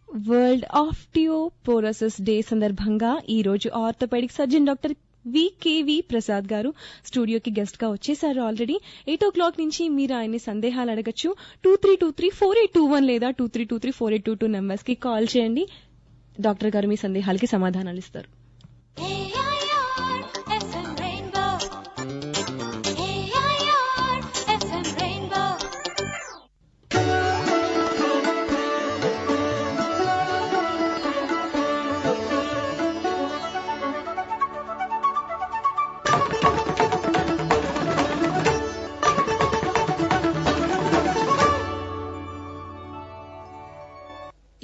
World osteoporosis day సందర్భంగా ఈ రోజు orthopaedic surgeon doctor VKV Prasad గారు స్టూడియోకి గెస్ట్ గా వచ్చేసారు ఆల్రెడీ. 8 నుంచి మీరు ఆయన్ని సందేహాలు అడగచ్చు. 23234821 లేదా 23234822 నెంబర్స్ కి కాల్ చేయండి. డాక్టర్ గారు మీ సందేహాలకి సమాధానాలు ఇస్తారు.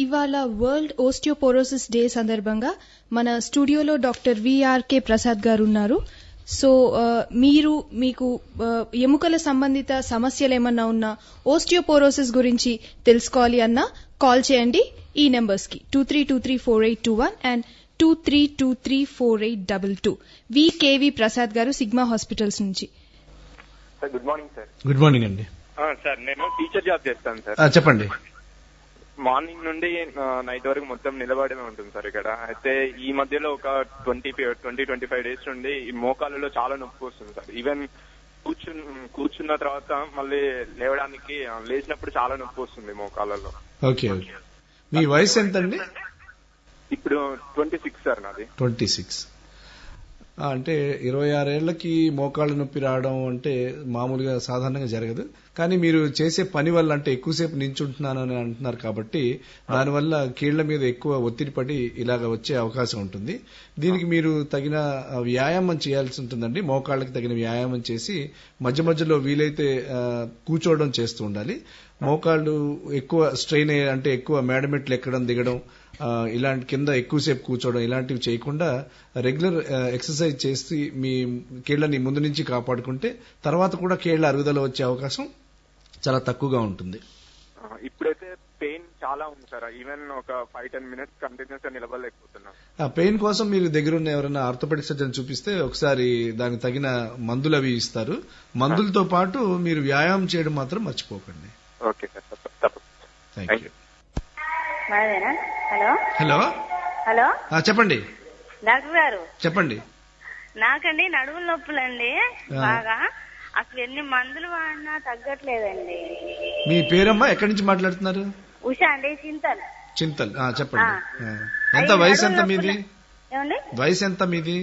ఇవాళ వరల్డ్ ఓస్టియోపోరోసిస్ డే సందర్భంగా మన స్టూడియోలో డాక్టర్ విఆర్కే ప్రసాద్ గారు ఉన్నారు. సో మీకు ఎముకల సంబంధిత సమస్యలు ఏమన్నా ఉన్నా, ఓస్టియోపోరోసిస్ గురించి తెలుసుకోవాలి అన్నా కాల్ చేయండి ఈ నెంబర్స్ కి 23234821 అండ్ 23234822. వికేవి ప్రసాద్ గారు సిగ్మా హాస్పిటల్స్ నుంచి. Good morning sir. Good morning అండి. సార్ నేను టీచర్ జాబ్ చేస్తాను సార్. చెప్పండి. మార్నింగ్ నుండి నైట్ వరకు మొత్తం నిలబడమే ఉంటుంది సార్ ఇక్కడ. అయితే ఈ మధ్యలో ఒక 20-25 డేస్ నుండి ఈ మోకాళ్ళలో చాలా నొప్పి వస్తుంది సార్. ఈవెన్ కూర్చున్న తర్వాత మళ్ళీ లేచినప్పుడు చాలా నొప్పి వస్తుంది మోకాళ్ళలో. ఓకే. మీ వయసు ఎంతండి? ఇప్పుడు 26 సార్ నాది. 26 అంటే 26 ఏళ్లకి మోకాళ్ళ నొప్పి రావడం అంటే మామూలుగా సాధారణంగా జరగదు. కానీ మీరు చేసే పని వల్ల, అంటే ఎక్కువసేపు నించుంటున్నానని అంటున్నారు కాబట్టి దానివల్ల కీళ్ల మీద ఎక్కువ ఒత్తిడి పడి ఇలాగ వచ్చే అవకాశం ఉంటుంది. దీనికి మీరు తగిన వ్యాయామం చేయాల్సి ఉంటుందండి. మోకాళ్ళకి తగిన వ్యాయామం చేసి మధ్య మధ్యలో వీలైతే కూర్చోవడం చేస్తూ ఉండాలి. మోకాళ్ళు ఎక్కువ స్ట్రెయిన్ అయ్యే, అంటే ఎక్కువ మేడమెట్లు ఎక్కడం దిగడం, ఇలాంటి కింద ఎక్కువసేపు కూర్చోవడం ఇలాంటివి చేయకుండా రెగ్యులర్ ఎక్సర్సైజ్ చేసి మీ కీళ్లని ముందు నుంచి కాపాడుకుంటే తర్వాత కూడా కీళ్ల అరుగుదల వచ్చే అవకాశం చాలా తక్కువగా ఉంటుంది. ఇప్పుడైతే పెయిన్ చాలా ఉంది సార్. ఈవెన్ ఒక 5-10 మినిట్స్ కంటిన్యూస్ గా నిలబడలేకపోతున్నా. పెయిన్ కోసం మీరు దగ్గరున్న ఎవరైనా ఆర్థోపెడిక్ సర్జన్ చూపిస్తే ఒకసారి దానికి తగిన మందులు అవి ఇస్తారు. మందులతో పాటు మీరు వ్యాయామం చేయడం మాత్రం మర్చిపోకండి. ఓకే సార్, తప్పకుండా. Thank you. Hello hello hello చెప్పండి డాక్టర్ గారు. చెప్పండి. నాకండి నడుముల నొప్పులండి బాగా. అసలు ఎన్ని మందులు వాడినా తగ్గట్లేదండి. మీ పేరమ్మా? ఎక్కడి నుంచి మాట్లాడుతున్నారు? ఉషా అండి, చింతల్. చింతల్ చెప్పండి. ఎంత వయసు ఎంత మీది? ఏమండి వయసు ఎంత మీది?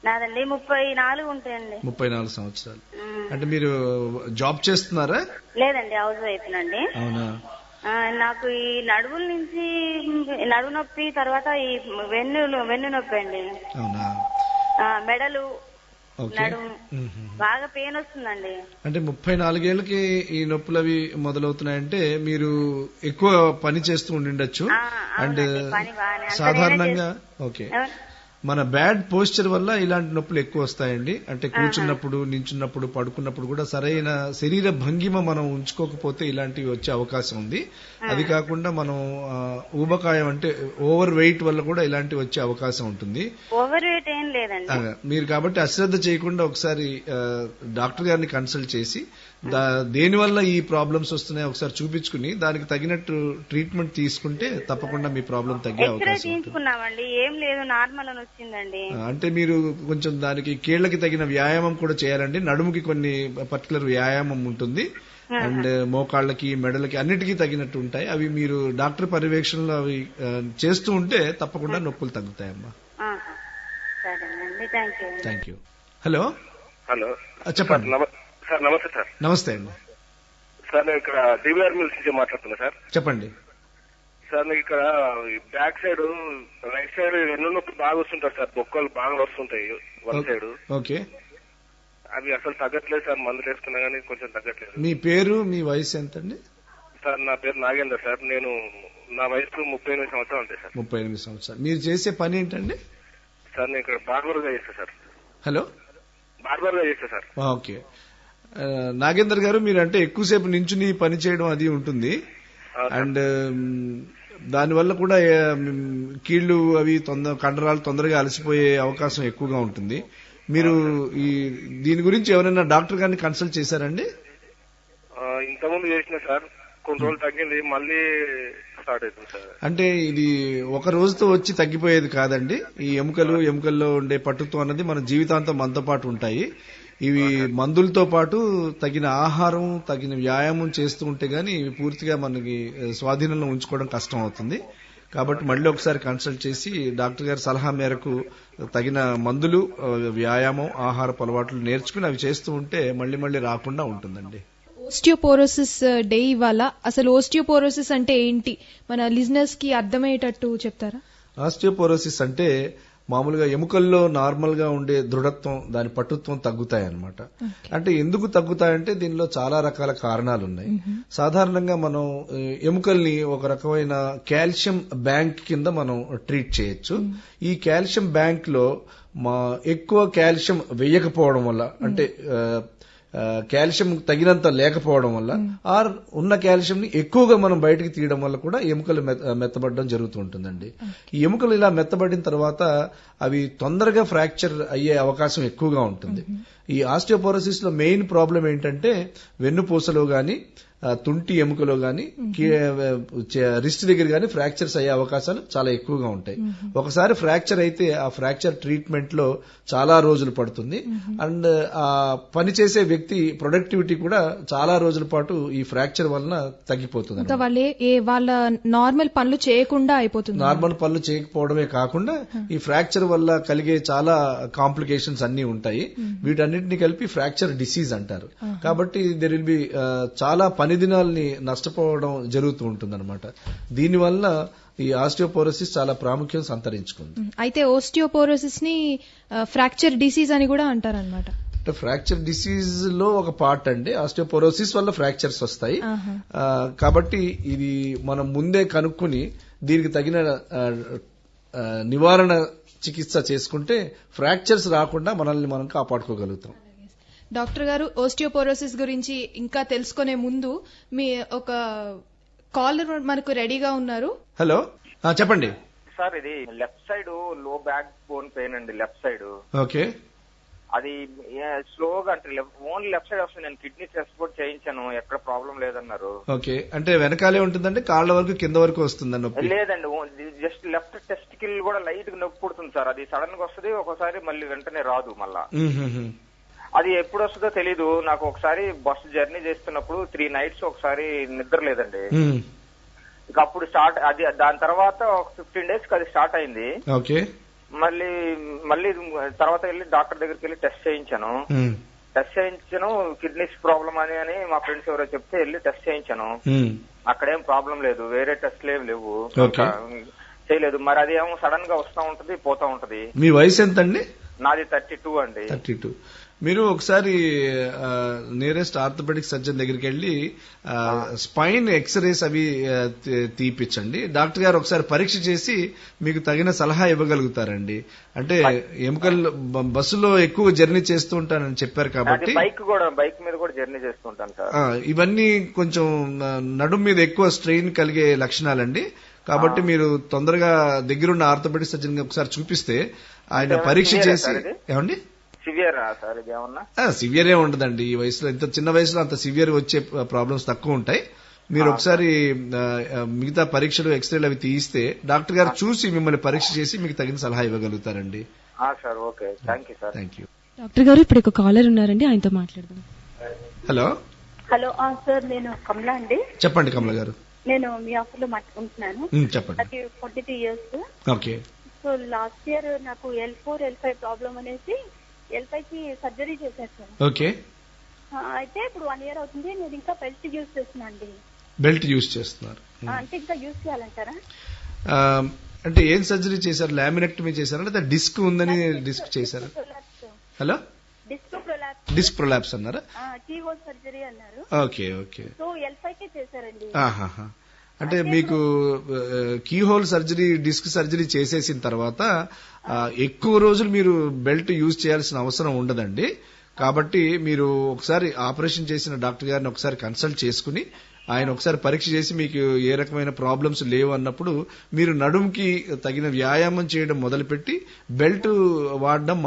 నాదండి 34 ఉంటాయండి. 34 సంవత్సరాలు. అంటే మీరు జాబ్ చేస్తున్నారా? లేదండి, హౌస్ వైఫ్ నండి. అవునా? నాకు ఈ నడుముల నుంచి నడుము నొప్పి, తర్వాత ఈ వెన్ను నొప్పి అండి. అవునా? మెడలు, నడుము బాగా పెయిన్ వస్తుందండి. అంటే 34 ఏళ్లకి ఈ నొప్పులు అవి మొదలవుతున్నాయంటే మీరు ఎక్కువ పని చేస్తూ ఉండిండొచ్చు. అండ్ సాధారణంగా ఓకే, మన బ్యాడ్ పోస్చర్ వల్ల ఇలాంటి నొప్పులు ఎక్కువ వస్తాయండి. అంటే కూర్చున్నప్పుడు, నించున్నప్పుడు, పడుకున్నప్పుడు కూడా సరైన శరీర భంగిమ మనం ఉంచుకోకపోతే ఇలాంటివి వచ్చే అవకాశం ఉంది. అది కాకుండా మనం ఊబకాయం, అంటే ఓవర్ వెయిట్ వల్ల కూడా ఇలాంటివి వచ్చే అవకాశం ఉంటుంది. ఓవర్ వెయిట్ ఏం లేదండి మీరు. కాబట్టి అశ్రద్ధ చేయకుండా ఒకసారి డాక్టర్ గారిని కన్సల్ట్ చేసి దేనివల్ల ఈ ప్రాబ్లమ్స్ వస్తున్నాయో ఒకసారి చూపించుకుని దానికి తగినట్టు ట్రీట్మెంట్ తీసుకుంటే తప్పకుండా మీ ప్రాబ్లం తగ్గే అవకాశం ఉంటుంది. ఏం లేదు, నార్మల్ అని వచ్చిందండి. అంటే మీరు కొంచెం దానికి కీళ్లకి తగిన వ్యాయామం కూడా చేయాలండి. నడుముకి కొన్ని పర్టికులర్ వ్యాయామం ఉంటుంది. అండ్ మోకాళ్ళకి, మెడలకి అన్నిటికీ తగినట్టు ఉంటాయి. అవి మీరు డాక్టర్ పర్యవేక్షణలో అవి చేస్తూ ఉంటే తప్పకుండా నొప్పులు తగ్గుతాయమ్మా. Thank you. హలో హలో చెప్పండి సార్. నమస్తే సార్. నమస్తే అండి. సార్ నేను ఇక్కడ డివిఆర్ మిల్స్ నుంచి మాట్లాడుతున్నా సార్. చెప్పండి సార్. నాకు ఇక్కడ బ్యాక్ సైడ్, రైట్ సైడ్ వెన్ను నొప్పి బాగా వస్తుంటారు సార్. బొక్కలు బాగా వస్తుంటాయి వన్ సైడ్. ఓకే. అవి అసలు తగ్గట్లేదు సార్. మందులు వేసుకున్నా కానీ కొంచెం తగ్గట్లేదు. మీ పేరు, మీ వయసు ఎంతండి? సార్ నా పేరు నాగేందర్ సార్. నా వయసు 38 సంవత్సరాలు ఉంటాయి సార్. 38 సంవత్సరాలు. మీరు చేసే పని ఏంటండి? సార్ నేను ఇక్కడ బార్బర్ గా చేస్తా సార్. హలో, బార్బర్ గా చేస్తా సార్. ఓకే. నాగేందర్ గారు, మీరు అంటే ఎక్కువసేపు నించుని పని చేయడం అది ఉంటుంది. అండ్ దానివల్ల కూడా కీళ్లు అవి కండరాలు తొందరగా అలసిపోయే అవకాశం ఎక్కువగా ఉంటుంది. మీరు దీని గురించి ఎవరైనా డాక్టర్ గారిని కన్సల్ట్ చేశారండి? ఇంతకుముందు చేసిన సార్, కొన్ని రోజులు తగ్గింది. మళ్ళీ స్టార్ట్ అవుతుంది సార్. అంటే ఇది ఒక రోజుతో వచ్చి తగ్గిపోయేది కాదండి. ఈ ఎముకల్లో ఉండే పట్టుత్వం అన్నది మన జీవితాంతం మనతో పాటు ఉంటాయి. ఇవి మందులతో పాటు తగిన ఆహారం, తగిన వ్యాయామం చేస్తూ ఉంటే గానీ ఇవి పూర్తిగా మనకి స్వాధీనంలో ఉంచుకోవడం కష్టం అవుతుంది. కాబట్టి మళ్ళీ ఒకసారి కన్సల్ట్ చేసి డాక్టర్ గారి సలహా మేరకు తగిన మందులు, వ్యాయామం, ఆహారపు అలవాట్లు నేర్చుకుని అవి చేస్తూ ఉంటే మళ్ళీ రాకుండా ఉంటుందండి. ఓస్టియోపోరోసిస్ డే ఇవాళ అసలు ఓస్టియోపోరోసిస్ అంటే ఏంటి మన లిజనర్స్ కి అర్థమయ్యేటట్టు చెప్తారా? ఆస్టియోపోరోసిస్ అంటే మామూలుగా ఎముకల్లో నార్మల్ గా ఉండే దృఢత్వం, దాని పట్టుత్వం తగ్గుతాయన్నమాట. అంటే ఎందుకు తగ్గుతాయంటే దీనిలో చాలా రకాల కారణాలు ఉన్నాయి. సాధారణంగా మనం ఎముకల్ని ఒక రకమైన కాల్షియం బ్యాంక్ కింద మనం ట్రీట్ చేయొచ్చు. ఈ కాల్షియం బ్యాంక్ లో ఎక్కువ కాల్షియం వేయకపోవడం వల్ల, అంటే కాల్షియం తగినంత లేకపోవడం వల్ల, ఆర్ ఉన్న కాల్షియం ని ఎక్కువగా మనం బయటకు తీయడం వల్ల కూడా ఎముకలు మెత్తబడడం జరుగుతూ ఉంటుందండి. ఈ ఎముకలు ఇలా మెత్తబడిన తర్వాత అవి తొందరగా ఫ్రాక్చర్ అయ్యే అవకాశం ఎక్కువగా ఉంటుంది. ఈ ఆస్టియోపోరోసిస్ లో మెయిన్ ప్రాబ్లం ఏంటంటే వెన్నుపూసలో గాని, తుంటి ఎముకలో గాని, రిస్ట్ దగ్గర గాని ఫ్రాక్చర్స్ అయ్యే అవకాశాలు చాలా ఎక్కువగా ఉంటాయి. ఒకసారి ఫ్రాక్చర్ అయితే ఆ ఫ్రాక్చర్ ట్రీట్మెంట్ లో చాలా రోజులు పడుతుంది. అండ్ ఆ పనిచేసే వ్యక్తి ప్రొడక్టివిటీ కూడా చాలా రోజుల పాటు ఈ ఫ్రాక్చర్ వలన తగ్గిపోతుంది. వాళ్ళ నార్మల్ పనులు చేయకుండా అయిపోతుంది. నార్మల్ పనులు చేయకపోవడమే కాకుండా ఈ ఫ్రాక్చర్ వల్ల కలిగే చాలా కాంప్లికేషన్స్ అన్ని ఉంటాయి. వీటన్నిటిని కలిపి ఫ్రాక్చర్ డిసీజ్ అంటారు. కాబట్టి దెర్ విల్ బి చాలా పని దినాల్ని నష్టపోవడం జరుగుతూ ఉంటుందన్నమాట. దీనివల్ల ఈ ఆస్టియోపోరోసిస్ చాలా ప్రాముఖ్యం సంతరించుకుంది. అయితే ఓస్టియోపోరోసిస్ ని ఫ్రాక్చర్ డిసీజ్ అని కూడా అంటారన్నమాట. ఫ్రాక్చర్ డిసీజ్ లో ఒక పార్ట్ అండి. ఆస్టియోపోరోసిస్ వల్ల ఫ్రాక్చర్స్ వస్తాయి. కాబట్టి ఇది మనం ముందే కనుక్కుని దీనికి తగిన నివారణ చికిత్స చేసుకుంటే ఫ్రాక్చర్స్ రాకుండా మనల్ని మనం కాపాడుకోగలుగుతాం. డాక్టర్ గారు, ఓస్టియోపోరోసిస్ గురించి ఇంకా తెలుసుకునే ముందు మీ ఒక కాలర్ మనకు రెడీగా ఉన్నారు. హలో, చెప్పండి సార్. ఇది లెఫ్ట్ సైడ్ లో బ్యాక్ బోన్ పెయిన్ అండి. Left side. ఓకే. అది స్లోగా అంటే ఓన్లీ లెఫ్ట్ సైడ్ వస్తుంది. నేను కిడ్నీ టెస్ట్ కూడా చేయించాను, ఎక్కడ ప్రాబ్లం లేదన్నారు. ఓకే. అంటే వెనకాలే ఉంటుందంటే కాళ్ళ వరకు కింద వరకు వస్తుందండి నొప్పి? లేదండి, జస్ట్ లెఫ్ట్ టెస్టికల్ కూడా లైట్ గా నొప్పి పుడుతుంది సార్. అది సడన్ గా వస్తుంది, ఒకసారి మళ్ళీ వెంటనే రాదు. మళ్ళా అది ఎప్పుడు వస్తుందో తెలీదు. నాకు ఒకసారి బస్సు జర్నీ చేస్తున్నప్పుడు 3 nights ఒకసారి నిద్ర లేదండి. ఇక అప్పుడు స్టార్ట్ అది. దాని తర్వాత ఒక 15 days అది స్టార్ట్ అయింది. ఓకే. మళ్ళీ తర్వాత వెళ్ళి డాక్టర్ దగ్గరికి వెళ్ళి టెస్ట్ చేయించాను. కిడ్నీస్ ప్రాబ్లం అని మా ఫ్రెండ్స్ ఎవరో చెప్తే వెళ్ళి టెస్ట్ చేయించాను. అక్కడేం ప్రాబ్లం లేదు, వేరే టెస్ట్లు ఏం లేవు, చేయలేదు. మరి అది ఏమో సడన్ గా వస్తూ ఉంటది, పోతా ఉంటది. మీ వయసు ఎంతండి? నాది 32 అండి. 32. మీరు ఒకసారి నియరెస్ట్ ఆర్థోపెడిక్ సర్జన్ దగ్గరికి వెళ్ళి స్పైన్ ఎక్స్రేస్ అవి తీపిచ్చండి. డాక్టర్ గారు ఒకసారి పరీక్ష చేసి మీకు తగిన సలహా ఇవ్వగలుగుతారండి. అంటే ఎముకలు బస్సులో ఎక్కువ జర్నీ చేస్తూ ఉంటానని చెప్పారు కాబట్టి బైక్ మీద కూడా జర్నీ చేస్తూ ఉంటాను సార్. ఇవన్నీ కొంచెం నడుం మీద ఎక్కువ స్ట్రెయిన్ కలిగే లక్షణాలండి. కాబట్టి మీరు తొందరగా దగ్గరున్న ఆర్థోపెడిక్ సర్జన్ ఒకసారి చూపిస్తే ఆయన పరీక్ష చేసి. ఏమండి, సివియర్ ఏ ఉండదండి ఈ వయసులో. ఇంత చిన్న వయసులో అంత సివియర్ వచ్చే ప్రాబ్లమ్స్ తక్కువ ఉంటాయి. మీరు ఒకసారి మిగతా పరీక్షలు, ఎక్స్రేలు అవి తీయిస్తే డాక్టర్ గారు చూసి మిమ్మల్ని పరీక్ష చేసి మీకు తగిన సలహా ఇవ్వగలుగుతారండి. డాక్టర్ గారు ఇప్పుడు ఒక కాలర్ ఉన్నారండి, ఆయనతో మాట్లాడదాం. హలో. హలో సార్, నేను కమలా అండి. చెప్పండి కమలా గారు. నేను మీ ఆఫీస్ లో ఉంటున్నాను. చెప్పండి. నాకు 42 years. Okay. So last year నాకు L4, L5 ప్రాబ్లం అనేసి L5 కి సర్జరీ చేశారు సార్. ఓకే. అయితే ఇప్పుడు 1 year అవుతుంది, నేను ఇంకా బెల్ట్ యూజ్ చేస్తున్నా అండి. బెల్ట్ యూజ్ చేస్తున్నారు అంటే ఇంకా యూజ్ చేయాలంటారా? అంటే ఏం సర్జరీ చేశారు? లామినెక్టమీ చేశారా లేదా డిస్క్ ఉందని డిస్క్ చేశారా? హలో, డిస్క్ ప్రొలాప్స్ అన్నారా? కీహోల్ సర్జరీ అన్నారు. Okay okay. సో L5 కే చేశారండి. అంటే మీకు కీహోల్ సర్జరీ, డిస్క్ సర్జరీ చేసేసిన తర్వాత ఎక్కువ రోజులు మీరు బెల్ట్ యూజ్ చేయాల్సిన అవసరం ఉండదండి. కాబట్టి మీరు ఒకసారి ఆపరేషన్ చేసిన డాక్టర్ గారిని ఒకసారి కన్సల్ట్ చేసుకుని ఆయన ఒకసారి పరీక్ష చేసి మీకు ఏ రకమైన ప్రాబ్లమ్స్ లేవు అన్నప్పుడు మీరు నడుముకి తగిన వ్యాయామం చేయడం మొదలుపెట్టి బెల్ట్ వాడడం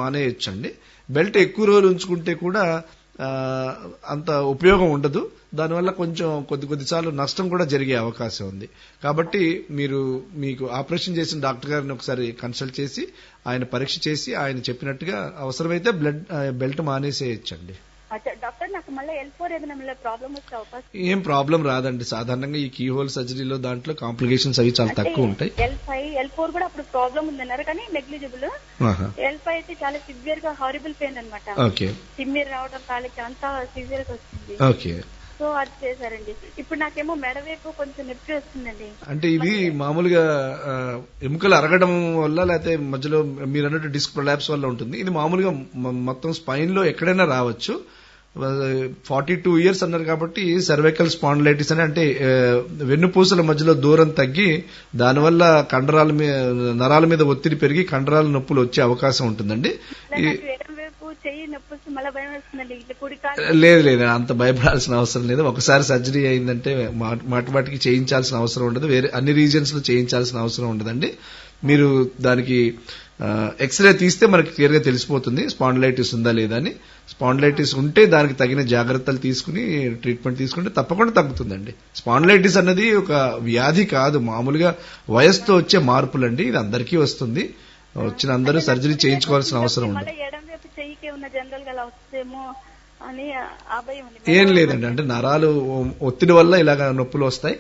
మానేయచ్చండి. బెల్ట్ ఎక్కువ రోజులు ఉంచుకుంటే కూడా అంత ఉపయోగం ఉండదు. దానివల్ల కొంచెం కొద్దిసార్లు నష్టం కూడా జరిగే అవకాశం ఉంది. కాబట్టి మీకు ఆపరేషన్ చేసిన డాక్టర్ గారిని ఒకసారి కన్సల్ట్ చేసి ఆయన పరీక్ష చేసి ఆయన చెప్పినట్టుగా అవసరమైతే బెల్ట్ మానేసేయచ్చండి. డాక్టర్ నాకు మళ్ళీ L4 ఏదైనా ప్రాబ్లం వచ్చే అవకాశం? ఏం ప్రాబ్లం రాదండి. సాధారణంగా ఈ కీ హోల్ సర్జరీలో దాంట్లో కాంప్లికేషన్స్ అవి చాలా తక్కువ ఉంటాయి. L5 L4 కూడా అప్పుడు ప్రాబ్లం ఉందన్నారు కానీ నెగ్లిజిబుల్. L5 అయితే చాలా సివియర్ గా హారిబుల్ పెయిన్ అనమాట. తిమ్మిరి రావడం కాలికి అంతా సివియర్ గా వచ్చింది. ఓకే, సో అది చేశారండి. ఇప్పుడు నాకేమో మెడవైపు కొంచెం నొప్పి వస్తుందండి. అంటే ఇది మామూలుగా ఎముకలు అరగడం వల్ల లేకపోతే మధ్యలో మీరు అన్నట్టు డిస్క్ ప్రొలాప్స్ వల్ల ఉంటుంది. ఇది మామూలుగా మొత్తం స్పైన్ లో ఎక్కడైనా రావచ్చు. 42 years అన్నారు కాబట్టి సర్వైకల్ స్పాండిలైటిస్ అని, అంటే వెన్నుపూసల మధ్యలో దూరం తగ్గి దానివల్ల నరాల మీద ఒత్తిడి పెరిగి కండరాల నొప్పులు వచ్చే అవకాశం ఉంటుందండి. లేదు, అంత భయపడాల్సిన అవసరం లేదు. ఒకసారి సర్జరీ అయిందంటే మాటిమాటికి చేయించాల్సిన అవసరం ఉండదు. వేరే అన్ని రీజన్స్ లో చేయించాల్సిన అవసరం ఉండదండి. మీరు దానికి ఎక్స్రే తీస్తే మనకి క్లియర్ గా తెలిసిపోతుంది స్పాండిలైటిస్ ఉందా లేదా అని. స్పాండిలైటిస్ ఉంటే దానికి తగిన జాగ్రత్తలు తీసుకుని ట్రీట్మెంట్ తీసుకుంటే తప్పకుండా తగ్గుతుందండి. స్పాండిలైటిస్ అన్నది ఒక వ్యాధి కాదు, మామూలుగా వయసుతో వచ్చే మార్పులండి. ఇది అందరికీ వస్తుంది. వచ్చిన అందరూ సర్జరీ చేయించుకోవాల్సిన అవసరం ఉంది. ఏం లేదండి, అంటే నరాలు ఒత్తిడి వల్ల ఇలాగ నొప్పులు వస్తాయి.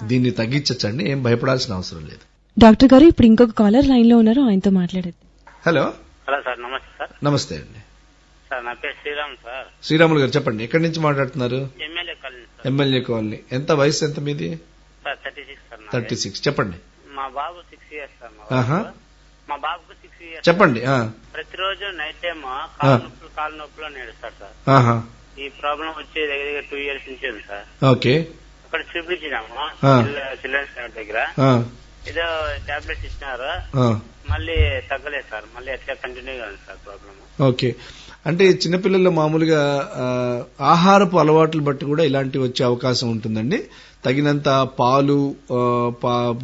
దీన్ని తగ్గించచ్చండి, ఏం భయపడాల్సిన అవసరం లేదు. డాక్టర్ గారు ఇప్పుడు ఇంకొక కాలర్ లైన్ లో ఉన్నారు, ఆయనతో మాట్లాడేది. హలో సార్, నమస్తే సార్. నమస్తే అండి సార్, నా పేరు శ్రీరామ్ సార్. శ్రీరాములు గారు చెప్పండి, ఎక్కడి నుంచి మాట్లాడుతున్నారు? MLA colony. ఎంత వయసు ఎంత మీది? 36 సార్. 36. చెప్పండి. మా బాబు 6 years సార్. మా బాబుకు 6 years. చెప్పండి. ప్రతిరోజు నైట్ టైమ్ కాలు నొప్పులు నేడుస్తారు సార్. ఈ ప్రాబ్లం వచ్చి దగ్గర 2 years నుంచి ఉంది సార్. ఓకే, అక్కడ చూపించినాము చిల్డ్రన్స్ దగ్గర. ఏదో టాబ్లెట్స్ ఇచ్చినారు, మళ్ళీ తగ్గలేదు సార్. మళ్ళీ ఎట్లా కంటిన్యూగా ఉంది సార్ ప్రాబ్లమ్. ఓకే, అంటే చిన్నపిల్లల్లో మామూలుగా ఆహారపు అలవాట్లు బట్టి కూడా ఇలాంటివి వచ్చే అవకాశం ఉంటుందండి. తగినంత పాలు,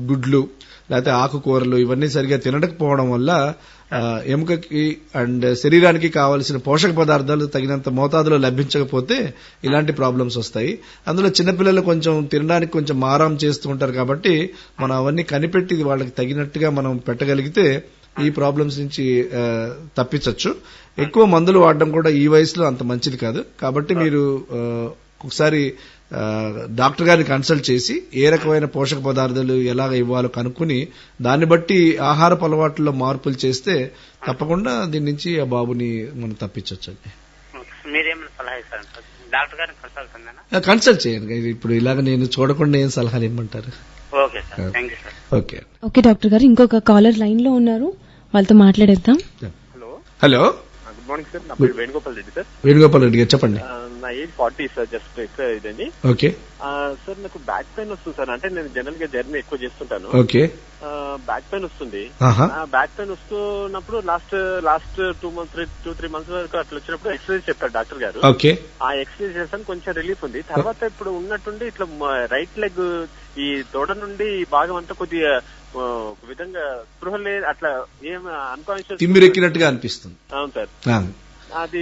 గుడ్లు లేకపోతే ఆకుకూరలు ఇవన్నీ సరిగా తినకపోవడం వల్ల ఎముకకి అండ్ శరీరానికి కావలసిన పోషక పదార్థాలు తగినంత మోతాదులో లభించకపోతే ఇలాంటి ప్రాబ్లమ్స్ వస్తాయి. అందులో చిన్నపిల్లలు కొంచెం తినడానికి కొంచెం మారం చేస్తూ ఉంటారు కాబట్టి మనం అవన్నీ కనిపెట్టి వాళ్ళకి తగినట్టుగా మనం పెట్టగలిగితే ఈ ప్రాబ్లమ్స్ నుంచి తప్పించవచ్చు. ఎక్కువ మందులు వాడడం కూడా ఈ వయసులో అంత మంచిది కాదు. కాబట్టి మీరు ఒకసారి డాక్టర్ గారిని కన్సల్ట్ చేసి ఏ రకమైన పోషక పదార్థాలు ఎలాగ ఇవ్వాలో కనుక్కుని దాన్ని బట్టి ఆహారపు అలవాట్లలో మార్పులు చేస్తే తప్పకుండా దీని నుంచి ఆ బాబుని మనం తప్పించవచ్చండి. కన్సల్ట్ చేయండి. ఇప్పుడు ఇలాగ నేను చూడకుండా ఏం సలహాలు ఇవ్వమంటారు? ఓకే డాక్టర్ గారు, ఇంకొక కాలర్ లైన్ లో ఉన్నారు, వాళ్ళతో మాట్లాడేద్దాం. Hello, good morning sir. నా పేరు వేణుగోపాల్ రెడ్డి సార్. వేణుగోపాల్ రెడ్డి గారు చెప్పండి. నా ఏజ్ 40 సార్. జస్ట్ ఎక్కువ ఇదండి. ఓకే సార్, నాకు బ్యాక్ పెయిన్ వస్తుంది సార్. అంటే నేను జనరల్ గా జర్నీ ఎక్కువ చేస్తుంటాను. ఓకే, బ్యాక్ పెయిన్ వస్తుంది. బ్యాక్ పెయిన్ వస్తున్నప్పుడు లాస్ట్ 2-3 months వరకు అట్లా వచ్చినప్పుడు ఎక్సర్సైజ్ చెప్పారు డాక్టర్ గారు. ఓకే, ఆ ఎక్సర్సైజ్ చేస్తాను, కొంచెం రిలీఫ్ ఉంది. తర్వాత ఇప్పుడు ఉన్నట్టుండి ఇట్లా రైట్ లెగ్ ఈ తోడ నుండి ఈ భాగం అంతా కొద్దిగా ఒక విధంగా స్పృహ లేదు, అట్లా ఏం అన్కాన్షియస్ తిమ్మిరెక్కినట్టుగా అనిపిస్తుంది. అవును సార్. అది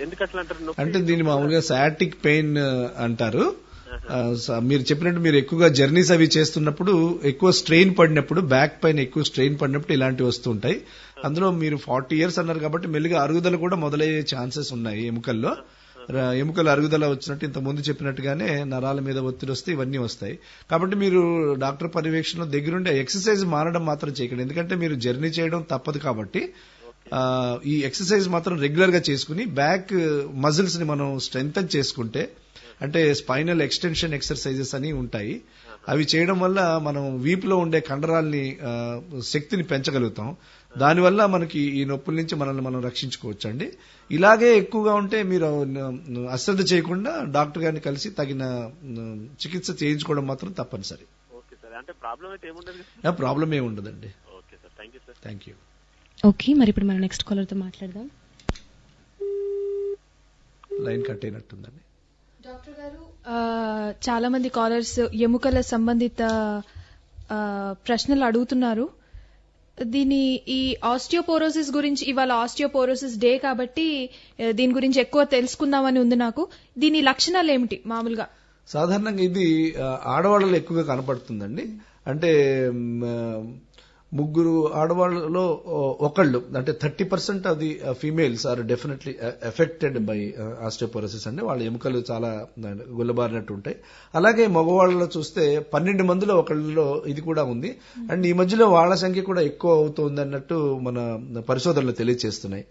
ఎందుకు అట్లా అంటారు? అంటే దీన్ని మామూలుగా సయాటిక్ పెయిన్ అంటారు. మీరు చెప్పినట్టు మీరు ఎక్కువగా జర్నీస్ అవి చేస్తున్నప్పుడు ఎక్కువ స్ట్రెయిన్ పడినప్పుడు, బ్యాక్ పైన ఎక్కువ స్ట్రెయిన్ పడినప్పుడు ఇలాంటివి వస్తూ ఉంటాయి. అందులో మీరు 40 years అన్నారు కాబట్టి మెల్లిగా అరుగుదల కూడా మొదలయ్యే ఛాన్సెస్ ఉన్నాయి ఎముకల్లో. ఎముకల అరుగుదల వచ్చినట్టు ఇంత ముందు చెప్పినట్టుగానే నరాల మీద ఒత్తిడి వస్తే ఇవన్నీ వస్తాయి. కాబట్టి మీరు డాక్టర్ పర్యవేక్షణలో దగ్గరుండి ఎక్సర్సైజ్ మానడం మాత్రం చేయకండి. ఎందుకంటే మీరు జర్నీ చేయడం తప్పదు కాబట్టి ఈ ఎక్సర్సైజ్ మాత్రం రెగ్యులర్ గా చేసుకుని బ్యాక్ మజిల్స్ ని మనం స్ట్రెంగ్తన్ చేసుకుంటే, అంటే స్పైనల్ ఎక్స్టెన్షన్ ఎక్సర్సైజెస్ అని ఉంటాయి, అవి చేయడం వల్ల మనం వీపులో ఉండే కండరాల్ని శక్తిని పెంచగలుగుతాం. దానివల్ల మనకి ఈ నొప్పుల నుంచి మనల్ని మనం రక్షించుకోవచ్చండి. ఇలాగే ఎక్కువగా ఉంటే మీరు అశ్రద్ధ చేయకుండా డాక్టర్ గారిని కలిసి తగిన చికిత్స చేయించుకోవడం మాత్రం తప్పనిసరి. ప్రాబ్లం ఏమి ఉండదండి. Thank you. ఓకే, మరి ఇప్పుడు మన నెక్స్ట్ కాలర్ తో మాట్లాడదాం. Line cut అయినట్టుందండి. డాక్టర్ గారు, చాలా మంది కాలర్స్ ఎముకల సంబంధిత ప్రశ్నలు అడుగుతున్నారు. దీని ఈ ఆస్టియోపోరోసిస్ గురించి, ఇవాళ ఆస్టియోపోరోసిస్ డే కాబట్టి దీని గురించి ఎక్కువ తెలుసుకుందామని ఉంది నాకు. దీని లక్షణాలు ఏమిటి మామూలుగా? సాధారణంగా ఇది ఆడవాళ్ళలో ఎక్కువగా కనపడుతుందండి. అంటే ముగ్గురు ఆడవాళ్ళలో ఒకళ్ళు, అంటే 30% of the females are definitely affected by osteoporosis అండి. వాళ్ళ ఎముకలు చాలా గుల్లబారినట్టు ఉంటాయి. అలాగే మగవాళ్ళలో చూస్తే 12 మందిలో ఒకళ్ళలో ఇది కూడా ఉంది. అండ్ ఈ మధ్యలో వాళ్ళ సంఖ్య కూడా ఎక్కువ అవుతుంది అన్నట్టు మన పరిశోధనలు తెలియజేస్తున్నాయి.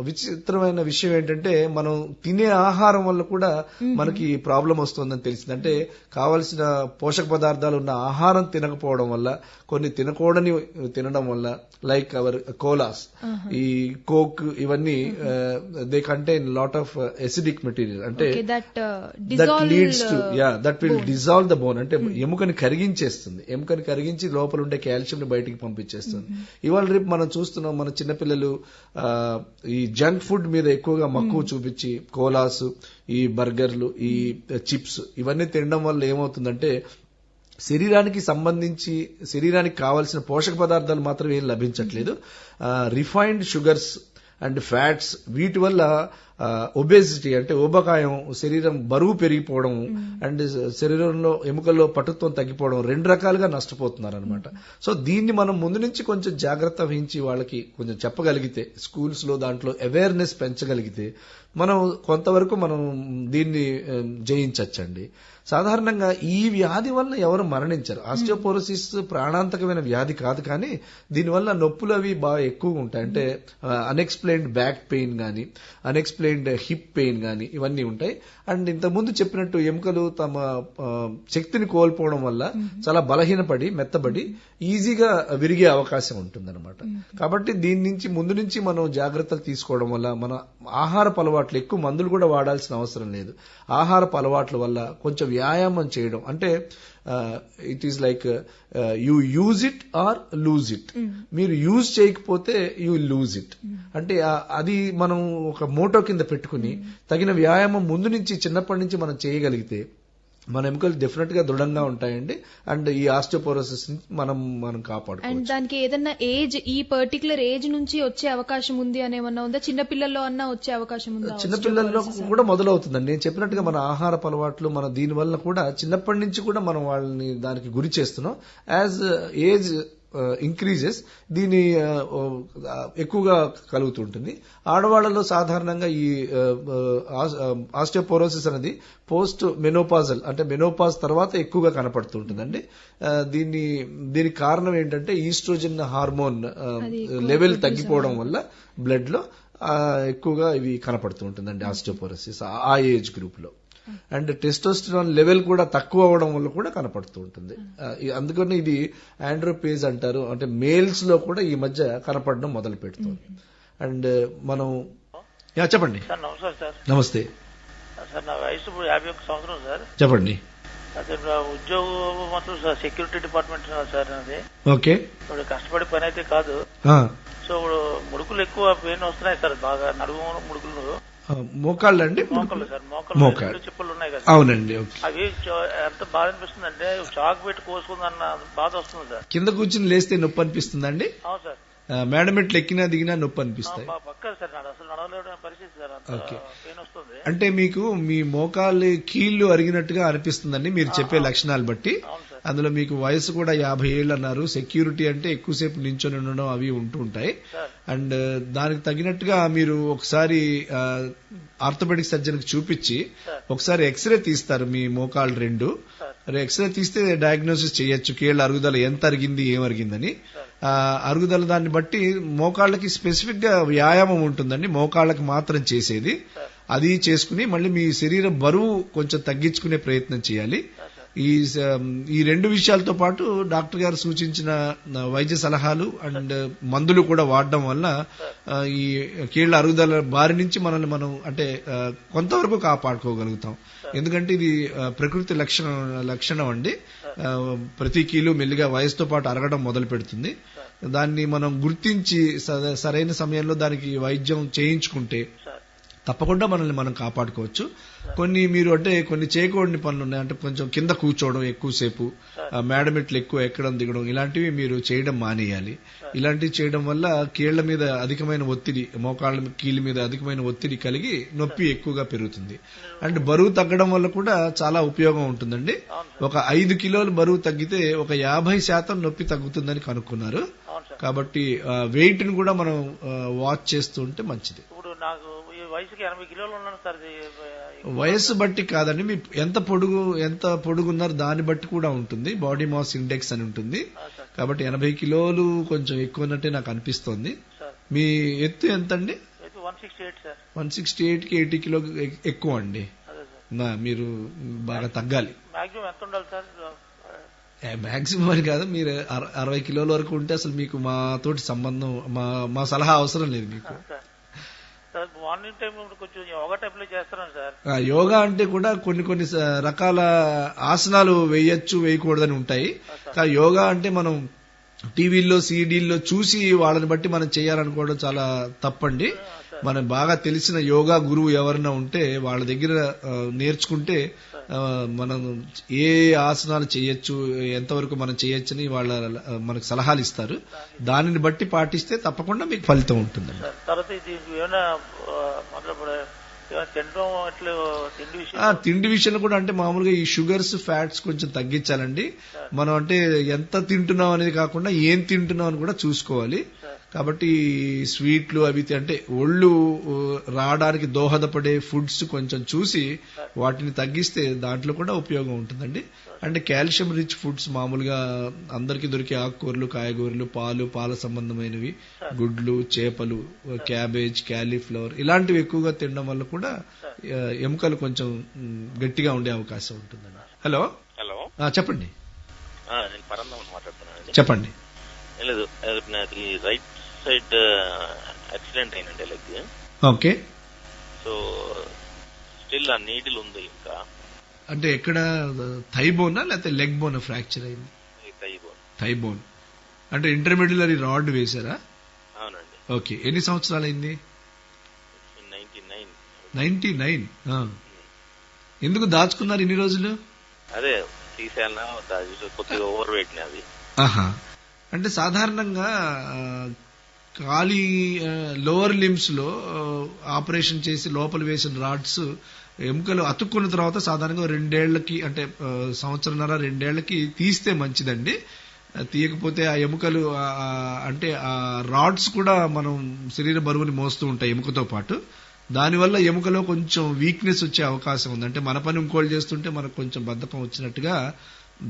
విచిత్రమైన విషయం ఏంటంటే మనం తినే ఆహారం వల్ల కూడా మనకి ప్రాబ్లం వస్తుందని తెలిసింది. అంటే కావలసిన పోషక పదార్థాలు ఉన్న ఆహారం తినకపోవడం వల్ల, కొన్ని తినకూడని తినడం వల్ల, లైక్ అవర్ కోలాస్, ఈ కోక్, ఇవన్నీ they contain lot of acidic material. అంటే that leads to that will dissolve the bone. అంటే ఎముకని కరిగించేస్తుంది. ఎముకని కరిగించి లోపల ఉండే కాల్షియం ని బయటికి పంపించేస్తుంది. ఇవాళ రేపు మనం చూస్తున్నాం, మన చిన్నపిల్లలు ఈ జంక్ ఫుడ్ మీద ఎక్కువగా మక్కువ చూపించి కోలాస్, ఈ బర్గర్లు, ఈ చిప్స్ ఇవన్నీ తినడం వల్ల ఏమవుతుందంటే శరీరానికి సంబంధించి శరీరానికి కావాల్సిన పోషక పదార్థాలు మాత్రం ఏం లభించట్లేదు. రిఫైన్డ్ షుగర్స్ అండ్ ఫ్యాట్స్, వీటి వల్ల ఒబేసిటీ అంటే ఊబకాయం, శరీరం బరువు పెరిగిపోవడం అండ్ శరీరంలో ఎముకల్లో పటుత్వం తగ్గిపోవడం, 2 రకాలుగా నష్టపోతున్నారు అనమాట. సో దీన్ని మనం ముందు నుంచి కొంచెం జాగ్రత్త వహించి వాళ్ళకి కొంచెం చెప్పగలిగితే, స్కూల్స్ లో దాంట్లో అవేర్నెస్ పెంచగలిగితే మనం కొంతవరకు మనం దీన్ని జయించచ్చండి. సాధారణంగా ఈ వ్యాధి వల్ల ఎవరు మరణించరు. ఆస్టియోపోరోసిస్ ప్రాణాంతకమైన వ్యాధి కాదు, కానీ దీనివల్ల నొప్పులు అవి బాగా ఎక్కువగా ఉంటాయి. అంటే అన్ఎక్స్ప్లెయిన్డ్ బ్యాక్ పెయిన్ గానీ, అన్ఎక్స్ప్లెయిన్డ్ హిప్ పెయిన్ గానీ ఇవన్నీ ఉంటాయి. అండ్ ఇంతకుముందు చెప్పినట్టు ఎముకలు తమ శక్తిని కోల్పోవడం వల్ల చాలా బలహీనపడి మెత్తబడి ఈజీగా విరిగే అవకాశం ఉంటుందన్నమాట. కాబట్టి దీని నుంచి ముందు నుంచి మనం జాగ్రత్తలు తీసుకోవడం వల్ల మన ఆహారపు అలవాట్లు, ఎక్కువ మందులు కూడా వాడాల్సిన అవసరం లేదు. ఆహారపు అలవాట్ల వల్ల కొంచెం వ్యాయామం చేయడం, అంటే it is like you use it or lose it. మీరు యూజ్ చేయకపోతే యూ లూజ్ ఇట్. అంటే అది మనం ఒక మోటో కింద పెట్టుకుని తగిన వ్యాయామం ముందు నుంచి చిన్నప్పటి నుంచి మనం చేయగలిగితే మన ఎముకలు డెఫినెట్ గా దృఢంగా ఉంటాయండి. అండ్ ఈ ఆస్టియోపోరోసిస్ మనం కాపాడుకోవచ్చు. అండ్ దానికి ఏదన్నా ఏజ్, ఈ పర్టికులర్ ఏజ్ నుంచి వచ్చే అవకాశం ఉంది అని ఏమన్నా ఉందా? చిన్నపిల్లల్లో అన్నా వచ్చే అవకాశం ఉందా? చిన్నపిల్లల్లో కూడా మొదలవుతుందండి. నేను చెప్పినట్టుగా మన ఆహారపు అలవాట్లు, మన దీని వల్ల కూడా చిన్నప్పటి నుంచి కూడా మనం వాళ్ళని దానికి గురి చేస్తున్నాం. యాజ్ ఏజ్ ఇంక్రీజెస్ దీని ఎక్కువగా కలుగుతుంటుంది. ఆడవాళ్లలో సాధారణంగా ఈ ఆస్టియోపోరోసిస్ అనేది పోస్ట్ మెనోపాజల్, అంటే మెనోపాజ్ తర్వాత ఎక్కువగా కనపడుతుంటుందండి. దీనికి కారణం ఏంటంటే ఈస్ట్రోజన్ హార్మోన్ లెవెల్ తగ్గిపోవడం వల్ల బ్లడ్ లో ఎక్కువగా ఇవి కనపడుతూ ఉంటుందండి ఆస్టియోపోరోసిస్ ఆ ఏజ్ గ్రూప్ లో. అండ్ టెస్టోస్టెరాన్ లెవెల్ కూడా తక్కువ అవడం వల్ల కూడా కనపడుతూ ఉంటుంది. అందుకని ఇది ఆండ్రోపేజ్ అంటారు. అంటే మేల్స్ లో కూడా ఈ మధ్య కనపడడం మొదలు పెడుతుంది. అండ్ మనం చెప్పండి. నమస్కారం సార్. నమస్తే సార్. నా వయసు 51 సంవత్సరం సార్. చెప్పండి. అదే ఉద్యోగం మాత్రం సార్ సెక్యూరిటీ డిపార్ట్మెంట్ సార్ అది. ఓకే. ఇప్పుడు కష్టపడే పని అయితే కాదు. సో ఇప్పుడు ముడుకులు ఎక్కువ పెయిన్ వస్తున్నాయి సార్, బాగా నడుము ముడుకులు. మోకాళ్ళు అండి? మోకాళ్ళు సార్. మోకాళ్ళు చెప్పులు ఉన్నాయి కదా. అవునండి. అవి ఎంత బాధ అనిపిస్తుంది అంటే చాకు పెట్టి కోసుకుందన్న బాధ వస్తుంది సార్. కింద కూర్చుని లేస్తే నొప్పి అనిపిస్తుందండి? అవును సార్. మేడం మెట్లు ఎక్కినా దిగినా నొప్పి అనిపిస్తాయి. అంటే మీకు మీ మోకాళ్ళు కీళ్లు అరిగినట్టుగా అనిపిస్తుందండి మీరు చెప్పే లక్షణాలు బట్టి. అందులో మీకు వయసు కూడా 50 ఏళ్ళు అన్నారు. సెక్యూరిటీ అంటే ఎక్కువసేపు నించొని ఉండడం అవి ఉంటూ ఉంటాయి. అండ్ దానికి తగినట్టుగా మీరు ఒకసారి ఆర్థోపెడిక్ సర్జన్ కి చూపించి ఒకసారి ఎక్స్రే తీస్తారు మీ మోకాళ్ళు 2. ఎక్స్రే తీస్తే డయాగ్నోసిస్ చేయొచ్చు కీళ్ల అరుగుదల ఎంత అరిగింది, ఏమరిగిందని. అరుగుదల దాన్ని బట్టి మోకాళ్ళకి స్పెసిఫిక్ గా వ్యాయామం ఉంటుందండి, మోకాళ్ళకి మాత్రం చేసేది. అది చేసుకుని మళ్ళీ మీ శరీర బరువు కొంచెం తగ్గించుకునే ప్రయత్నం చేయాలి. ఈ 2 విషయాలతో పాటు డాక్టర్ గారు సూచించిన వైద్య సలహాలు అండ్ మందులు కూడా వాడడం వల్ల ఈ కీళ్ల అరుగుదల బారి నుంచి మనల్ని మనం అంటే కొంతవరకు కాపాడుకోగలుగుతాం. ఎందుకంటే ఇది ప్రకృతి లక్షణం అండి. ప్రతి కీలు మెల్లిగా వయసుతో పాటు అరగడం మొదలు పెడుతుంది. దాన్ని మనం గుర్తించి సరైన సమయంలో దానికి వైద్యం చేయించుకుంటే తప్పకుండా మనల్ని మనం కాపాడుకోవచ్చు. కొన్ని మీరు అంటే కొన్ని చేయకూడని పనులు ఉన్నాయి, అంటే కొంచెం కింద కూర్చోవడం ఎక్కువసేపు, మేడమెట్లు ఎక్కువ ఎక్కడం దిగడం, ఇలాంటివి మీరు చేయడం మానేయాలి. ఇలాంటివి చేయడం వల్ల కీళ్ల మీద అధికమైన ఒత్తిడి, మోకాళ్ళ కీళ్ళ మీద అధికమైన ఒత్తిడి కలిగి నొప్పి ఎక్కువగా పెరుగుతుంది. అండ్ బరువు తగ్గడం వల్ల కూడా చాలా ఉపయోగం ఉంటుందండి. ఒక 5 కిలోలు బరువు తగ్గితే ఒక 50% నొప్పి తగ్గుతుందని కనుక్కున్నారు. కాబట్టి వెయిట్ ని కూడా మనం వాచ్ చేస్తూ ఉంటే మంచిది. ఇప్పుడు నాకు వయసుకి 80 కిలోలు ఉన్నాను సార్. వయస్సు బట్టి కాదండి, మీ ఎంత పొడుగున్నారు దాన్ని బట్టి కూడా ఉంటుంది. బాడీ మాస్ ఇండెక్స్ అని ఉంటుంది. కాబట్టి 80 కిలోలు కొంచెం ఎక్కువ ఉన్నట్టే నాకు అనిపిస్తోంది. మీ ఎత్తు ఎంత అండి? 168 కి 80 కిలో ఎక్కువ అండి. మీరు బాగా తగ్గాలి. మాక్సిమం అని కాదు, మీరు 60 కిలోల వరకు ఉంటే అసలు మీకు మాతోటి సంబంధం, మా సలహా అవసరం లేదు మీకు. మార్నింగ్ టైం కొంచెం యోగా టైప్లో చేస్తున్నాను సార్. యోగా అంటే కూడా కొన్ని రకాల ఆసనాలు వేయొచ్చు, వేయకూడదని ఉంటాయి. యోగా అంటే మనం టీవీల్లో సీడీల్లో చూసి వాళ్ళని బట్టి మనం చేయాలనుకోవడం చాలా తప్పండి. మనం బాగా తెలిసిన యోగా గురువు ఎవరైనా ఉంటే వాళ్ళ దగ్గర నేర్చుకుంటే మనం ఏ ఆసనాలు చేయొచ్చు, ఎంతవరకు మనం చేయొచ్చని వాళ్ళ మనకు సలహాలు ఇస్తారు. దానిని బట్టి పాటిస్తే తప్పకుండా మీకు ఫలితం ఉంటుందండి. తిండి విషయంలో కూడా అంటే మామూలుగా ఈ షుగర్స్, ఫ్యాట్స్ కొంచెం తగ్గించాలండి. మనం అంటే ఎంత తింటున్నాం అనేది కాకుండా ఏం తింటున్నాం అని కూడా చూసుకోవాలి. కాబట్టి స్వీట్లు అవి అంటే ఒళ్ళు రావడానికి దోహదపడే ఫుడ్స్ కొంచెం చూసి వాటిని తగ్గిస్తే దాంట్లో కూడా ఉపయోగం ఉంటుందండి. అంటే కాల్షియం రిచ్ ఫుడ్స్ మామూలుగా అందరికీ దొరికే ఆకుకూరలు, కాయగూరలు, పాల సంబంధమైనవి, గుడ్లు, చేపలు, క్యాబేజ్, క్యాలీఫ్లవర్ ఇలాంటివి ఎక్కువగా తినడం వల్ల కూడా ఎముకలు కొంచెం గట్టిగా ఉండే అవకాశం ఉంటుందండి. హలో చెప్పండి. చెప్పండి. లేదు, నాకు రైట్ సైడ్ యాక్సిడెంట్ అయినండి లెగ్. ఓకే. సో స్టిల్ ఆ నీడిల్ ఉంది ఇంకా. అంటే ఎక్కడ థై బోనా లేకపోతే లెగ్ బోన్ ఫ్రాక్చర్ అయింది? Thigh bone. అంటే ఇంటర్మీడియరీ రాడ్ వేశారా? అవునండి. ఓకే. ఎన్ని సంవత్సరాలు అయింది? 99. ఎందుకు దాచుకున్నారు ఇన్ని రోజులు? అదే తీసేయాలన్నా కొద్దిగా ఓవర్ వెయిట్ అది. అంటే సాధారణంగా ఖాళీ లోవర్ లిమ్స్ లో ఆపరేషన్ చేసి లోపల వేసిన రాడ్స్ ఎముకలు అతుక్కున్న తర్వాత సాధారణంగా 2 ఏళ్లకి అంటే సంవత్సరంన్నర 2 ఏళ్లకి తీస్తే మంచిదండి. తీయకపోతే ఆ ఎముకలు అంటే ఆ రాడ్స్ కూడా మనం శరీర బరువుని మోస్తూ ఉంటాయి ఎముకతో పాటు. దానివల్ల ఎముకలో కొంచెం వీక్నెస్ వచ్చే అవకాశం ఉంది. అంటే మన పని ఇంకోళ్ళు చేస్తుంటే మనకు కొంచెం బద్ధకం వచ్చినట్టుగా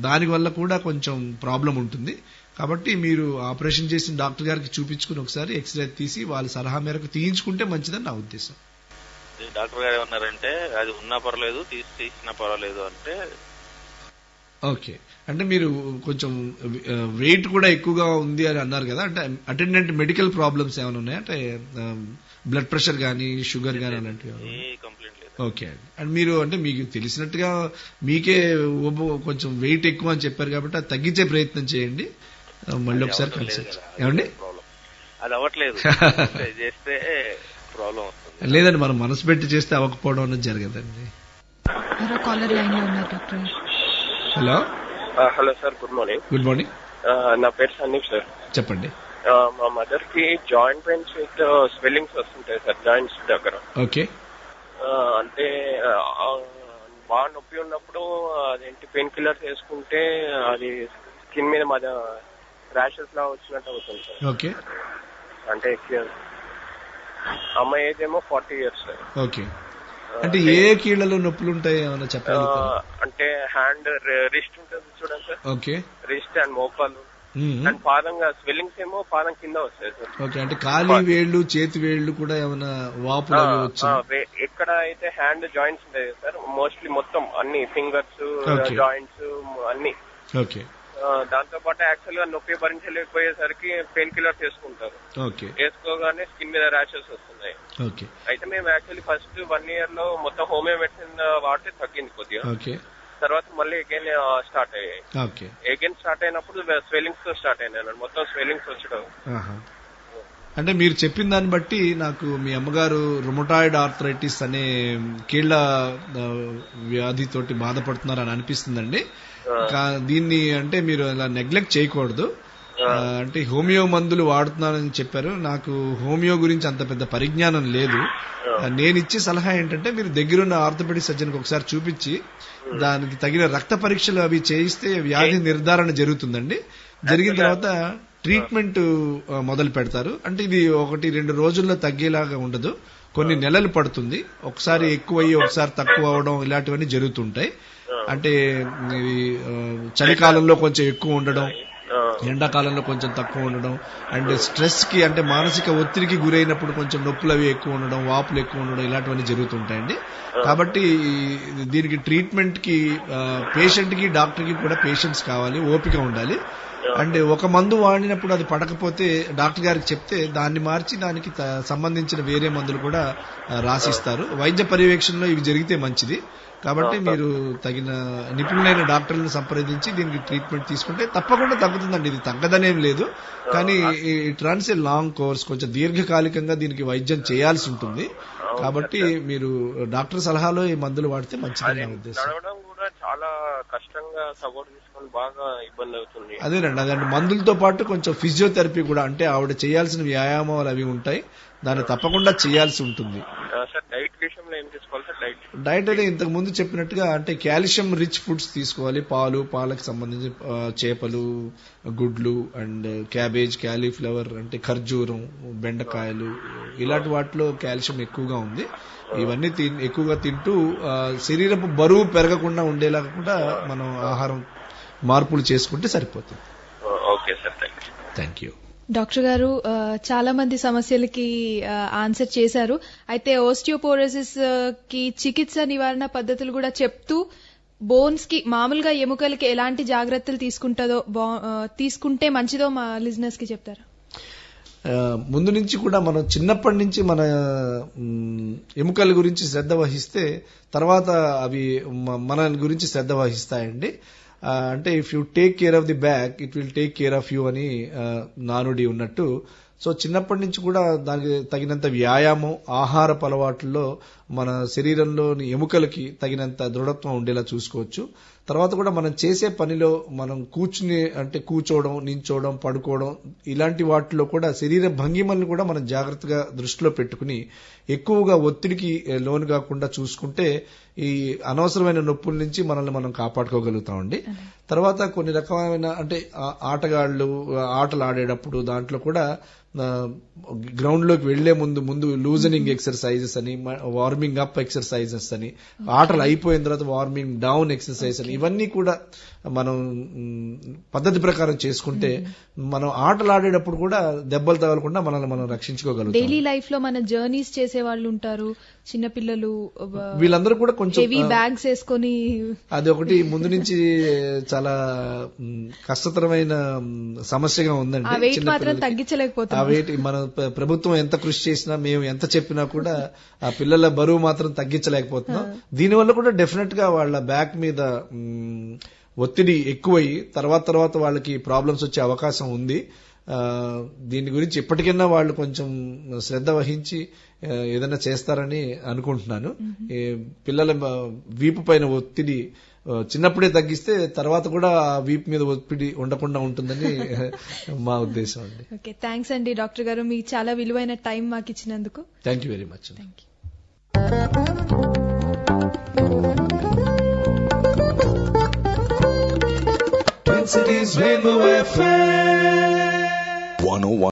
దానివల్ల కూడా కొంచెం ప్రాబ్లం ఉంటుంది. కాబట్టి మీరు ఆపరేషన్ చేసిన డాక్టర్ గారికి చూపించుకుని ఒకసారి ఎక్స్రే తీసి వాళ్ళ సలహా మేరకు తీయించుకుంటే మంచిదని నా ఉద్దేశం. డాక్టర్ గారు ఏమన్నారంటే అది ఉన్నా పర్వాలేదు, తీసినా పర్వాలేదు అంటే. ఓకే. అంటే మీరు కొంచెం వెయిట్ కూడా ఎక్కువగా ఉంది అని అన్నారు కదా, అంటే అటెండెంట్ మెడికల్ ప్రాబ్లమ్స్ ఏమైనా ఉన్నాయా? అంటే బ్లడ్ ప్రెషర్ గానీ, షుగర్ గానీ అలాంటివి? ఓకే అండి. అండ్ మీరు అంటే మీకు తెలిసినట్టుగా మీకే కొంచెం వెయిట్ ఎక్కువ అని చెప్పారు కాబట్టి అది తగ్గించే ప్రయత్నం చేయండి. మళ్ళీ ఒకసారి కన్సల్ట్ ఏమండి. అది అవ్వట్లేదు, చేస్తే ప్రాబ్లం వస్తుంది. లేదండి, మనం మనసు పెట్టి చేస్తే అవ్వకపోవడం అనేది జరగదండి. Hello hello sir, good morning. Good morning. నా పేరు సన్నీప్ సార్. చెప్పండి. మా మదర్ కి జాయింట్ పెయిన్స్ విత్ స్వెల్లింగ్స్ వస్తుంటాయి సార్ జాయింట్స్ దగ్గర. ఓకే. అంటే బాగా నొప్పి ఉన్నప్పుడు అదేంటి పెయిన్ కిల్లర్స్ వేసుకుంటే అది స్కిన్ మీద మధ్య ర్యాషెస్ లా వచ్చినట్టు అవుతుంది సార్. ఓకే. అంటే అమ్మాయి ఏజ్ ఏమో 40 years సార్. ఓకే. అంటే ఏ కీళ్లలో నొప్పులు ఉంటాయి ఏమైనా చెప్పాలి? అంటే హ్యాండ్ రిస్ట్ ఉంటుంది చూడండి సార్. ఓకే. రిస్ట్ అండ్ మోకాలు అండ్ పాదంగా స్వెల్లింగ్స్ ఏమో పాదం కింద వస్తాయి సార్. ఓకే. అంటే కాలి వేళ్లు, చేతి వేళ్లు కూడా ఏమైనా వాపులు వచ్చాయి? ఎక్కడ అయితే హ్యాండ్ జాయింట్స్ ఉంటాయి సార్, మోస్ట్లీ మొత్తం అన్ని ఫింగర్స్, జాయింట్స్ అన్ని. ఓకే. దాంతో పాటు యాక్చువల్ గా నొప్పి భరించలేకపోయేసరికి పెయిన్ కిల్లర్స్ వేసుకుంటారు. ఓకే. వేసుకోగానే స్కిన్ మీద ర్యాషెస్ వస్తున్నాయి. ఓకే. అయితే మేము యాక్చువల్లీ ఫస్ట్ 1 year లో మొత్తం హోమియో మెడిసిన్ వాడితే తగ్గింది కొద్దిగా. ఓకే. తర్వాత మళ్ళీ అగైన్ స్టార్ట్ అయ్యాయి. ఓకే. అగైన్ స్టార్ట్ అయినప్పుడు స్వెల్లింగ్స్ తో స్టార్ట్ అయినాయి, మొత్తం స్వెల్లింగ్స్ వచ్చడం. అంటే మీరు చెప్పిన దాన్ని బట్టి నాకు మీ అమ్మగారు రుమటాయిడ్ ఆర్థరైటిస్ అనే కీళ్ల వ్యాధితోటి బాధపడుతున్నారని అనిపిస్తుందండి. దీన్ని అంటే మీరు అలా నెగ్లెక్ట్ చేయకూడదు. అంటే హోమియో మందులు వాడుతున్నానని చెప్పారు. నాకు హోమియో గురించి అంత పెద్ద పరిజ్ఞానం లేదు. నేను ఇచ్చే సలహా ఏంటంటే మీరు దగ్గరున్న ఆర్థోపెడిక్ సర్జన్కి ఒకసారి చూపించి దానికి తగిన రక్త పరీక్షలు అవి చేయిస్తే వ్యాధి నిర్ధారణ జరుగుతుందండి. జరిగిన తర్వాత ట్రీట్మెంట్ మొదలు పెడతారు. అంటే ఇది 1-2 రోజుల్లో తగ్గేలాగా ఉండదు, కొన్ని నెలలు పడుతుంది. ఒకసారి ఎక్కువయ్యి ఒకసారి తక్కువ అవడం ఇలాంటివన్నీ జరుగుతుంటాయి. అంటే చలికాలంలో కొంచెం ఎక్కువ ఉండడం, ఎండాకాలంలో కొంచెం తక్కువ ఉండడం, అండ్ స్ట్రెస్ కి అంటే మానసిక ఒత్తిడికి గురైనప్పుడు కొంచెం నొప్పులు అవి ఎక్కువ ఉండడం, వాపులు ఎక్కువ ఉండడం ఇలాంటివన్నీ జరుగుతుంటాయండి. కాబట్టి దీనికి ట్రీట్మెంట్ కి పేషెంట్ కి డాక్టర్ కి కూడా పేషెన్స్ కావాలి, ఓపిక ఉండాలి. అండ్ ఒక మందు వాడినప్పుడు అది పడకపోతే డాక్టర్ గారికి చెప్తే దాన్ని మార్చి దానికి సంబంధించిన వేరే మందులు కూడా రాసిస్తారు. వైద్య పర్యవేక్షణలో ఇవి జరిగితే మంచిది. కాబట్టి మీరు తగిన నిపుణులైన డాక్టర్లను సంప్రదించి దీనికి ట్రీట్మెంట్ తీసుకుంటే తప్పకుండా తగ్గుతుందండి. ఇది తగ్గదనేం లేదు, కానీ it runs a long course, కొంచెం దీర్ఘకాలికంగా దీనికి వైద్యం చేయాల్సి ఉంటుంది. కాబట్టి మీరు డాక్టర్ సలహాలో ఈ మందులు వాడితే మంచిదని నా ఉద్దేశం. చాలా కష్టంగా సపోర్ట్ తీసుకొని బాగా ఇబ్బంది అవుతుంది. అదేనండి మందులతో పాటు కొంచెం ఫిజియోథెరపీ కూడా, అంటే ఆవిడ చేయాల్సిన వ్యాయామాలు అవి ఉంటాయి, దాన్ని తప్పకుండా చేయాల్సి ఉంటుంది. డైట్ విషయంలో ఏం తీసుకోవాలి సార్? డైట్ అయితే ఇంతకు ముందు చెప్పినట్టుగా అంటే కాల్షియం రిచ్ ఫుడ్స్ తీసుకోవాలి. పాలకు సంబంధించి చేపలు, గుడ్లు అండ్ క్యాబేజ్, క్యాలీఫ్లవర్, అంటే ఖర్జూరం, బెండకాయలు ఇలాంటి వాటిలో కాల్షియం ఎక్కువగా ఉంది. ఇవన్నీ ఎక్కువగా తింటూ శరీరపు బరువు పెరగకుండా ఉండేలాగా కూడా మనం ఆహారం మార్పులు చేసుకుంటే సరిపోతుంది. Okay sir, thank you. Doctor గారు చాలా మంది సమస్యలకి ఆన్సర్ చేశారు. అయితే ఓస్టియోపోరోసిస్ కి చికిత్స నివారణ పద్ధతులు కూడా చెప్తూ బోన్స్ కి మామూలుగా ఎముకలకి ఎలాంటి జాగ్రత్తలు తీసుకుంటే మంచిదో మా లిజనర్స్ కి చెప్తారా? ముందు నుంచి కూడా మనం చిన్నప్పటి నుంచి మన ఎముకల గురించి శ్రద్ధ వహిస్తే తర్వాత అవి మన గురించి శ్రద్ధ వహిస్తాయండి. అంటే if you take care of the back it will take care of you అని నానుడి ఉన్నట్టు. సో చిన్నప్పటి నుంచి కూడా దానికి తగినంత వ్యాయామం, ఆహారపు అలవాట్లలో మన శరీరంలోని ఎముకలకి తగినంత దృఢత్వం ఉండేలా చూసుకోవచ్చు. తర్వాత కూడా మనం చేసే పనిలో మనం కూర్చోవడం, నించోవడం, పడుకోవడం ఇలాంటి వాటిలో కూడా శరీర భంగిమల్ని కూడా మనం జాగ్రత్తగా దృష్టిలో పెట్టుకుని ఎక్కువగా ఒత్తిడికి లోను కాకుండా చూసుకుంటే ఈ అనవసరమైన నొప్పుల నుంచి మనల్ని మనం కాపాడుకోగలుగుతామండి. తర్వాత కొన్ని రకమైన అంటే ఆటగాళ్లు ఆటలు ఆడేటప్పుడు దాంట్లో కూడా గ్రౌండ్ లోకి వెళ్లే ముందు లూజనింగ్ ఎక్సర్సైజెస్ అని, వార్మింగ్ అప్ ఎక్సర్సైజెస్ అని, ఆటలు అయిపోయిన తర్వాత వార్మింగ్ డౌన్ ఎక్సర్సైజ్ అని, ఇవన్నీ కూడా మనం పద్ధతి ప్రకారం చేసుకుంటే మనం ఆటలు ఆడేటప్పుడు కూడా దెబ్బలు తగలకుండా మనల్ని మనం రక్షించుకోగలుగుతాం. డైలీ లైఫ్ లో మన జర్నీస్ చేసే వాళ్ళు ఉంటారు, చిన్నపిల్లలు, వీళ్ళందరూ కూడా కొంచెం హెవీ బ్యాగ్స్ వేసుకొని, అది ఒకటి ముందు నుంచి చాలా కష్టతరమైన సమస్యగా ఉందండి. ఆ వెయిట్ మాత్రం తగ్గించలేకపోతాం. ఆ వెయిట్ మన ప్రభుత్వం ఎంత కృషి చేసినా, మేము ఎంత చెప్పినా కూడా ఆ పిల్లల బరువు మాత్రం తగ్గించలేకపోతున్నాం. దీనివల్ల కూడా డెఫినెట్ గా వాళ్ళ బ్యాక్ మీద ఒత్తిడి ఎక్కువయ్యి తర్వాత వాళ్ళకి ప్రాబ్లమ్స్ వచ్చే అవకాశం ఉంది. దీని గురించి ఇప్పటికైనా వాళ్ళు కొంచెం శ్రద్ధ వహించి ఏదైనా చేస్తారని అనుకుంటున్నాను. పిల్లల వీపు పైన ఒత్తిడి చిన్నప్పుడే తగ్గిస్తే తర్వాత కూడా వీపు మీద ఒత్తిడి ఉండకుండా ఉంటుందని మా ఉద్దేశం అండి. ఓకే, థ్యాంక్స్ అండి డాక్టర్ గారు, మీకు చాలా విలువైన టైం మాకు ఇచ్చినందుకు. Thank you very much. Thank you. Cities Rainbow FM 101.